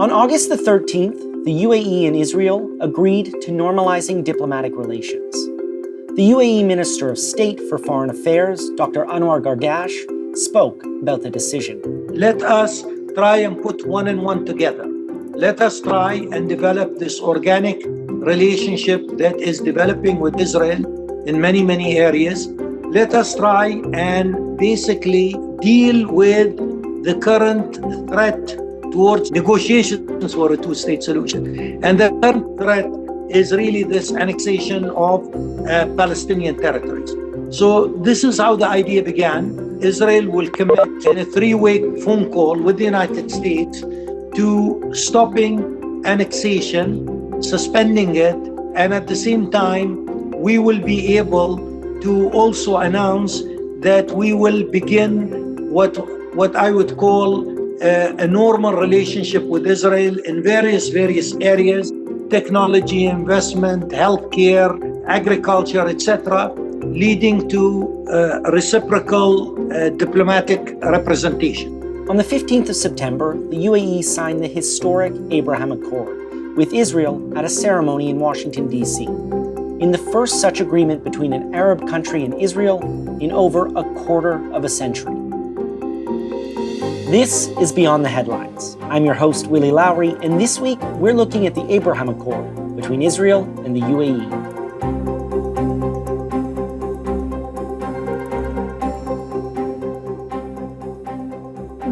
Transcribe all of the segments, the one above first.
On August the 13th, the UAE and Israel agreed to normalizing diplomatic relations. The UAE Minister of State for Foreign Affairs, Dr. Omar Ghobash, spoke about the decision. Let us try and put one and one together. Let us try and develop this organic relationship that is developing with Israel in many, many areas. Let us try and basically deal with the current threat towards negotiations for a two-state solution. And the current threat is really this annexation of Palestinian territories. So this is how the idea began. Israel will commit in a three-way phone call with the United States to stopping annexation, suspending it, and at the same time, we will be able to also announce that we will begin what I would call a normal relationship with Israel in various areas, technology, investment, healthcare, agriculture, etc., leading to reciprocal diplomatic representation. On the 15th of September, the UAE signed the historic Abraham Accord with Israel at a ceremony in Washington, D.C., in the first such agreement between an Arab country and Israel in over a quarter of a century. This is Beyond the Headlines. I'm your host, Willy Lowry, and this week we're looking at the Abraham Accord between Israel and the UAE.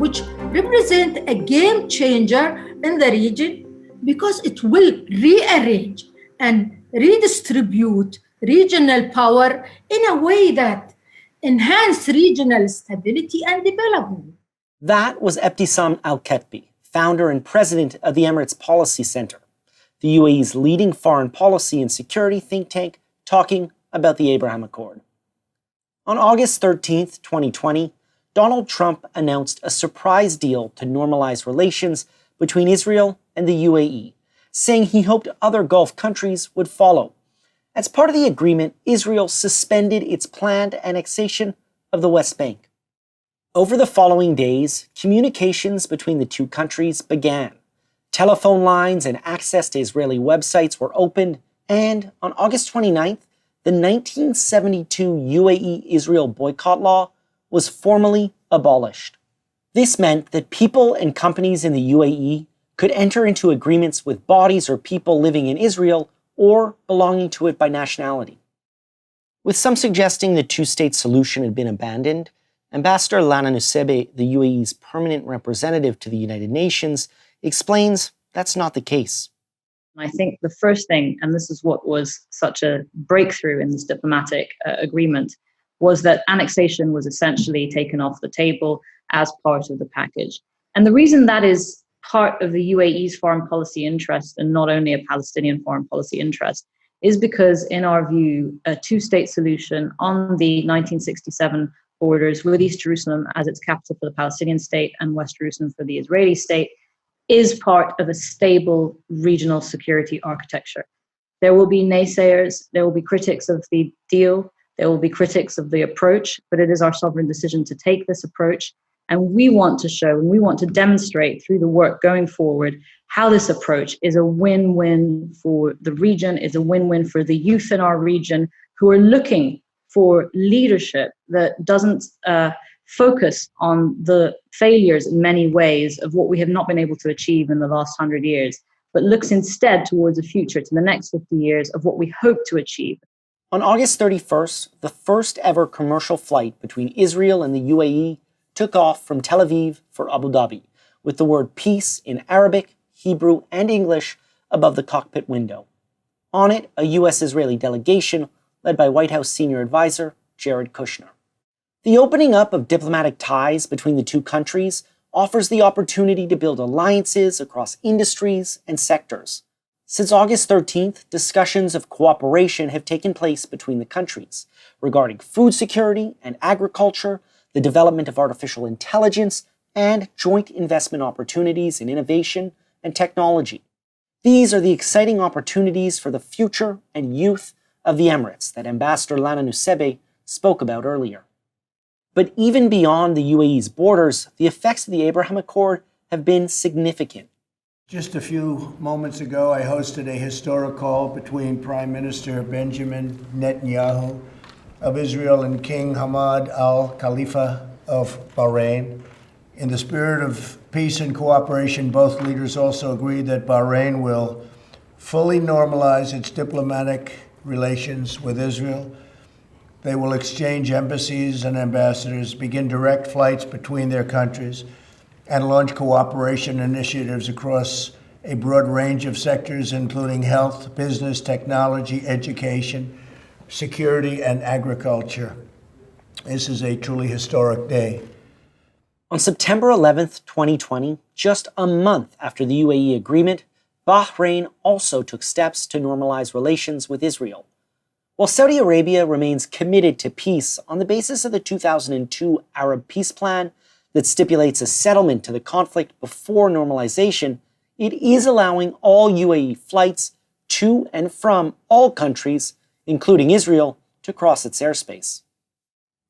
Which represent a game changer in the region because it will rearrange and redistribute regional power in a way that enhance regional stability and development. That was Ebtissam Al-Khatbi, founder and president of the Emirates Policy Center, the UAE's leading foreign policy and security think tank, talking about the Abraham Accord. On August 13th, 2020, Donald Trump announced a surprise deal to normalize relations between Israel and the UAE, saying he hoped other Gulf countries would follow. As part of the agreement, Israel suspended its planned annexation of the West Bank. Over the following days, communications between the two countries began. Telephone lines and access to Israeli websites were opened, and on August 29th, the 1972 UAE-Israel boycott law was formally abolished. This meant that people and companies in the UAE could enter into agreements with bodies or people living in Israel or belonging to it by nationality. With some suggesting the two-state solution had been abandoned, Ambassador Lana Nusseibeh, the UAE's permanent representative to the United Nations, explains that's not the case. I think the first thing, and this is what was such a breakthrough in this diplomatic agreement, was that annexation was essentially taken off the table as part of the package. And the reason that is part of the UAE's foreign policy interest and not only a Palestinian foreign policy interest is because, in our view, a two-state solution on the 1967 borders with East Jerusalem as its capital for the Palestinian state and West Jerusalem for the Israeli state is part of a stable regional security architecture. There will be naysayers, there will be critics of the deal, there will be critics of the approach, but it is our sovereign decision to take this approach. And we want to show and we want to demonstrate through the work going forward how this approach is a win-win for the region, is a win-win for the youth in our region who are looking for leadership that doesn't focus on the failures in many ways of what we have not been able to achieve in the last 100 years, but looks instead towards a future, to the next 50 years of what we hope to achieve. On August 31st, the first ever commercial flight between Israel and the UAE took off from Tel Aviv for Abu Dhabi, with the word peace in Arabic, Hebrew, and English above the cockpit window. On it, a U.S.-Israeli delegation led by White House senior advisor Jared Kushner. The opening up of diplomatic ties between the two countries offers the opportunity to build alliances across industries and sectors. Since August 13th, discussions of cooperation have taken place between the countries regarding food security and agriculture, the development of artificial intelligence, and joint investment opportunities in innovation and technology. These are the exciting opportunities for the future and youth of the Emirates that Ambassador Lana Nusseibeh spoke about earlier. But even beyond the UAE's borders, the effects of the Abraham Accord have been significant. Just a few moments ago, I hosted a historic call between Prime Minister Benjamin Netanyahu of Israel and King Hamad Al Khalifa of Bahrain. In the spirit of peace and cooperation, both leaders also agreed that Bahrain will fully normalize its diplomatic relations with Israel. They will exchange embassies and ambassadors, begin direct flights between their countries, and launch cooperation initiatives across a broad range of sectors, including health, business, technology, education, security, and agriculture. This is a truly historic day. On September 11th, 2020, just a month after the UAE agreement, Bahrain also took steps to normalize relations with Israel. While Saudi Arabia remains committed to peace on the basis of the 2002 Arab Peace Plan that stipulates a settlement to the conflict before normalization, it is allowing all UAE flights to and from all countries, including Israel, to cross its airspace.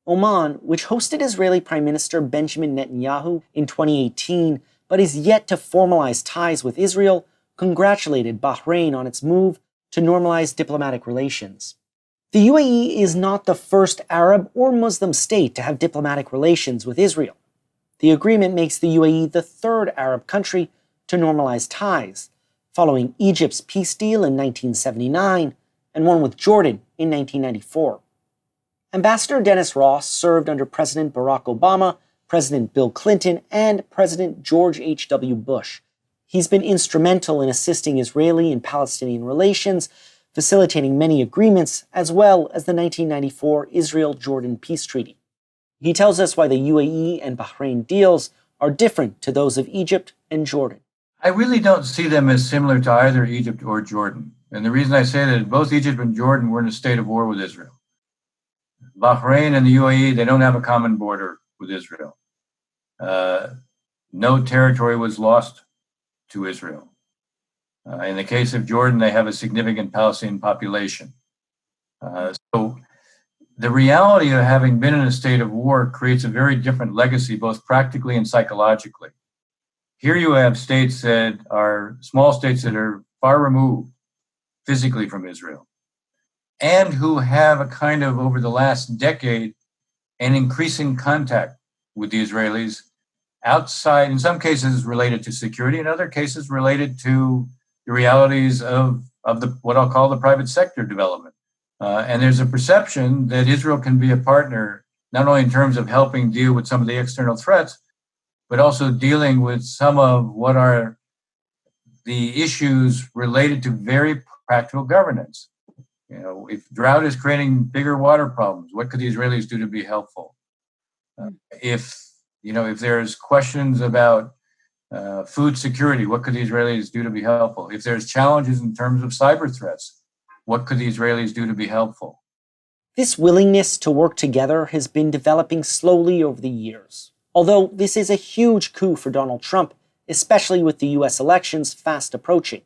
Oman, which hosted Israeli Prime Minister Benjamin Netanyahu in 2018, but is yet to formalize ties with Israel, congratulated Bahrain on its move to normalize diplomatic relations. The UAE is not the first Arab or Muslim state to have diplomatic relations with Israel. The agreement makes the UAE the third Arab country to normalize ties, following Egypt's peace deal in 1979 and one with Jordan in 1994. Ambassador Dennis Ross served under President Barack Obama, President Bill Clinton, and President George H.W. Bush. He's been instrumental in assisting Israeli and Palestinian relations, facilitating many agreements, as well as the 1994 Israel-Jordan Peace Treaty. He tells us why the UAE and Bahrain deals are different to those of Egypt and Jordan. I really don't see them as similar to either Egypt or Jordan. And the reason I say that is both Egypt and Jordan were in a state of war with Israel. Bahrain and the UAE, they don't have a common border with Israel. No territory was lost to Israel. In the case of Jordan, they have a significant Palestinian population. So the reality of having been in a state of war creates a very different legacy, both practically and psychologically. Here you have states that are small states that are far removed physically from Israel, and who have a kind of, over the last decade, an increasing contact with the Israelis outside, in some cases related to security, in other cases related to the realities of the what I'll call the private sector development. And there's a perception that Israel can be a partner, not only in terms of helping deal with some of the external threats, but also dealing with some of what are the issues related to very practical governance. You know, if drought is creating bigger water problems, what could the Israelis do to be helpful? If there's questions about food security, what could the Israelis do to be helpful? If there's challenges in terms of cyber threats, what could the Israelis do to be helpful? This willingness to work together has been developing slowly over the years, although this is a huge coup for Donald Trump, especially with the US elections fast approaching.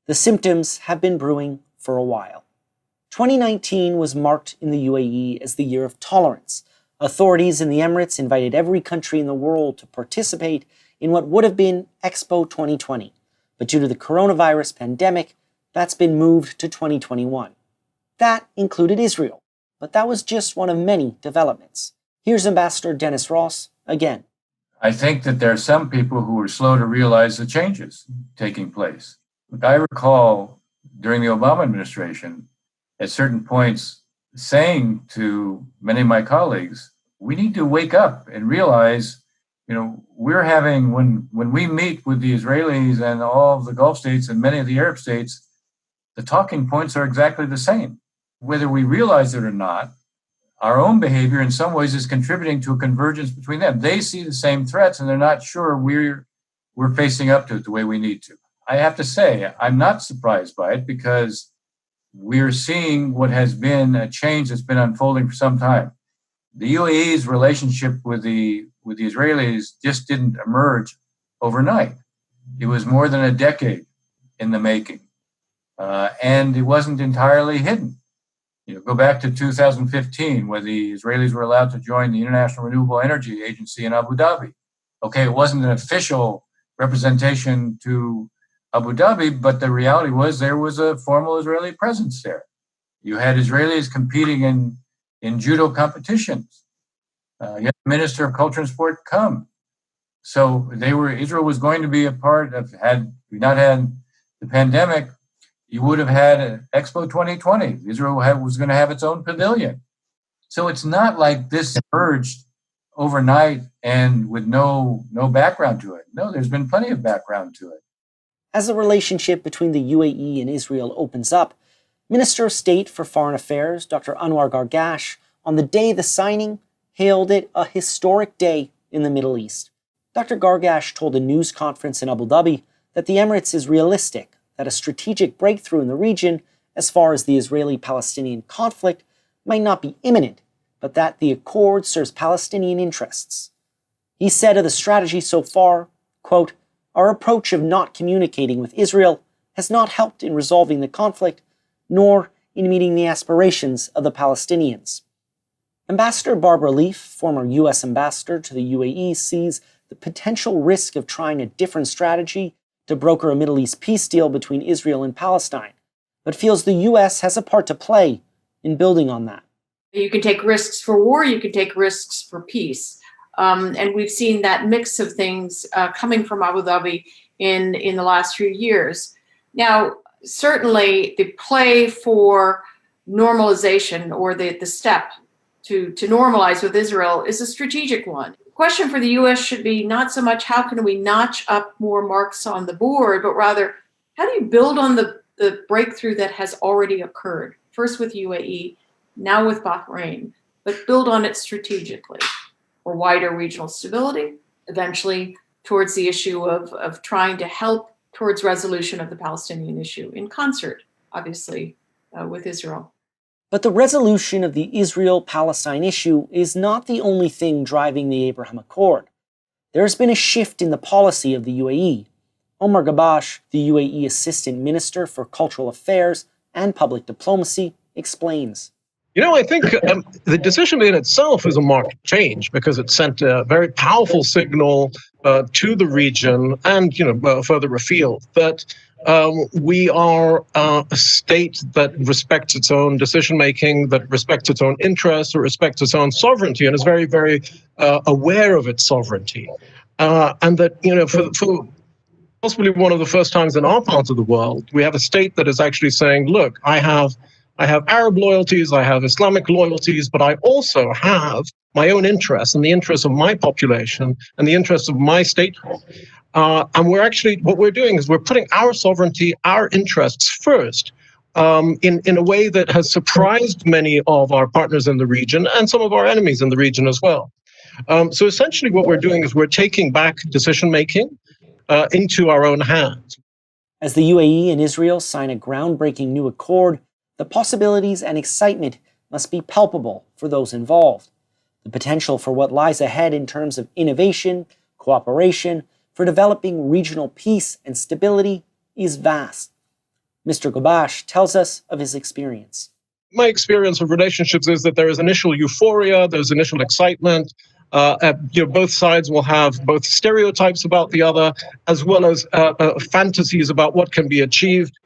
The symptoms have been brewing for a while. 2019 was marked in the UAE as the year of tolerance. Authorities in the Emirates invited every country in the world to participate in what would have been Expo 2020, but due to the coronavirus pandemic, that's been moved to 2021. That included Israel, but that was just one of many developments. Here's Ambassador Dennis Ross again. I think that there are some people who are slow to realize the changes taking place. Look, I recall during the Obama administration, at certain points, saying to many of my colleagues, we need to wake up and realize, we're having, when we meet with the Israelis and all of the Gulf states and many of the Arab states, the talking points are exactly the same. Whether we realize it or not, our own behavior in some ways is contributing to a convergence between them. They see the same threats and they're not sure we're facing up to it the way we need to. I have to say, I'm not surprised by it because we're seeing what has been a change that's been unfolding for some time. The UAE's relationship with the Israelis just didn't emerge overnight. It was more than a decade in the making. And it wasn't entirely hidden. Go back to 2015, where the Israelis were allowed to join the International Renewable Energy Agency in Abu Dhabi. Okay, it wasn't an official representation to Abu Dhabi, but the reality was there was a formal Israeli presence there. You had Israelis competing in judo competitions. You had the Minister of Culture and Sport come. So Israel was going to be a part of, had we not had the pandemic, you would have had Expo 2020. Israel was going to have its own pavilion. So it's not like this emerged overnight and with no background to it. No, there's been plenty of background to it. As the relationship between the UAE and Israel opens up, Minister of State for Foreign Affairs, Dr. Omar Ghobash, on the day of the signing, hailed it a historic day in the Middle East. Dr. Ghobash told a news conference in Abu Dhabi that the Emirates is realistic, that a strategic breakthrough in the region, as far as the Israeli-Palestinian conflict, might not be imminent, but that the accord serves Palestinian interests. He said of the strategy so far, quote, "Our approach of not communicating with Israel has not helped in resolving the conflict, nor in meeting the aspirations of the Palestinians." Ambassador Barbara Leaf, former U.S. ambassador to the UAE, sees the potential risk of trying a different strategy to broker a Middle East peace deal between Israel and Palestine, but feels the U.S. has a part to play in building on that. You can take risks for war, you can take risks for peace. And we've seen that mix of things coming from Abu Dhabi in the last few years. Now, certainly the play for normalization, or the step to normalize with Israel, is a strategic one. The question for the U.S. should be not so much how can we notch up more marks on the board, but rather how do you build on the breakthrough that has already occurred, first with UAE, now with Bahrain, but build on it strategically for wider regional stability, eventually towards the issue of trying to help towards resolution of the Palestinian issue in concert, obviously, with Israel. But the resolution of the Israel-Palestine issue is not the only thing driving the Abraham Accord. There has been a shift in the policy of the UAE. Omar Ghobash, the UAE Assistant Minister for Cultural Affairs and Public Diplomacy, explains. I think the decision in itself is a marked change because it sent a very powerful signal to the region and, further afield that we are a state that respects its own decision-making, that respects its own interests, or respects its own sovereignty, and is very, very aware of its sovereignty. And that, for possibly one of the first times in our part of the world, we have a state that is actually saying, look, I have Arab loyalties, I have Islamic loyalties, but I also have my own interests and the interests of my population and the interests of my statehood. And what we're doing is we're putting our sovereignty, our interests first in a way that has surprised many of our partners in the region and some of our enemies in the region as well. So essentially what we're doing is we're taking back decision-making into our own hands. As the UAE and Israel sign a groundbreaking new accord, the possibilities and excitement must be palpable for those involved. The potential for what lies ahead in terms of innovation, cooperation, for developing regional peace and stability is vast. Mr. Ghobash tells us of his experience. My experience of relationships is that there is initial euphoria, there's initial excitement. Both sides will have both stereotypes about the other, as well as fantasies about what can be achieved.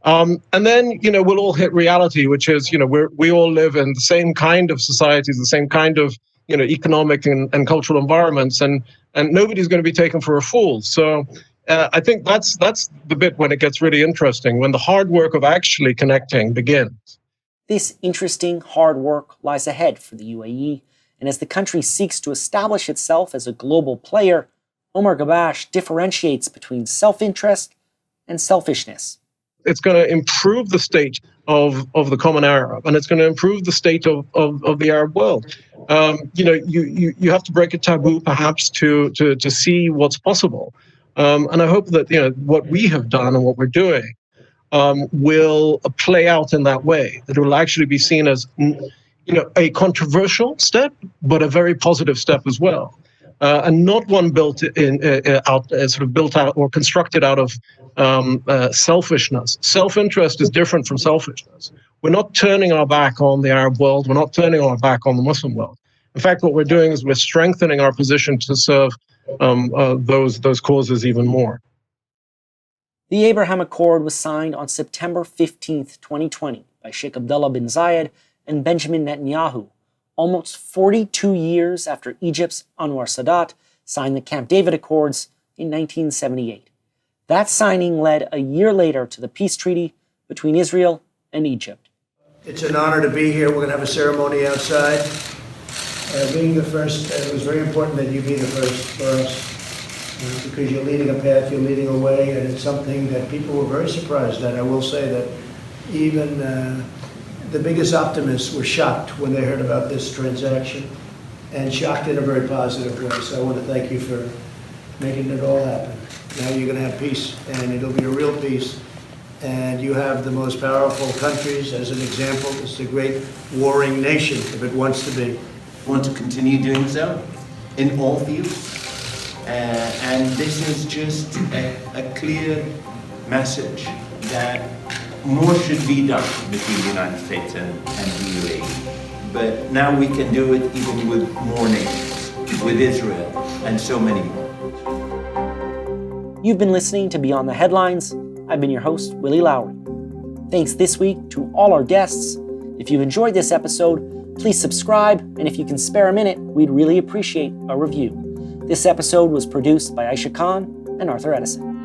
And then, we'll all hit reality, which is, we all live in the same kind of societies, the same kind of, economic and cultural environments, and nobody's going to be taken for a fool. So I think that's the bit when it gets really interesting, when the hard work of actually connecting begins. This interesting hard work lies ahead for the UAE, and as the country seeks to establish itself as a global player, Omar Ghobash differentiates between self-interest and selfishness. It's going to improve the state of the common Arab, and it's going to improve the state of the Arab world. You have to break a taboo, perhaps, to see what's possible. And I hope that what we have done and what we're doing will play out in that way. That it will actually be seen as a controversial step, but a very positive step as well. And not one built out or constructed out of selfishness. Self-interest is different from selfishness. We're not turning our back on the Arab world. We're not turning our back on the Muslim world. In fact, what we're doing is we're strengthening our position to serve those causes even more. The Abraham Accord was signed on September 15, 2020 by Sheikh Abdullah bin Zayed and Benjamin Netanyahu, almost 42 years after Egypt's Anwar Sadat signed the Camp David Accords in 1978. That signing led a year later to the peace treaty between Israel and Egypt. It's an honor to be here. We're going to have a ceremony outside. Being the first, it was very important that you be the first for us. Because you're leading a path, you're leading a way, and it's something that people were very surprised at. I will say that even the biggest optimists were shocked when they heard about this transaction, and shocked in a very positive way. So I want to thank you for making it all happen. Now you're going to have peace, and it'll be a real peace. And you have the most powerful countries as an example. It's a great warring nation if it wants to be. We want to continue doing so in all fields. And this is just a clear message that more should be done between the United States and the UAE. But now we can do it even with more nations, with Israel and so many more. You've been listening to Beyond the Headlines. I've been your host, Willy Lowry. Thanks this week to all our guests. If you've enjoyed this episode, please subscribe, and if you can spare a minute, we'd really appreciate a review. This episode was produced by Aisha Khan and Arthur Edison.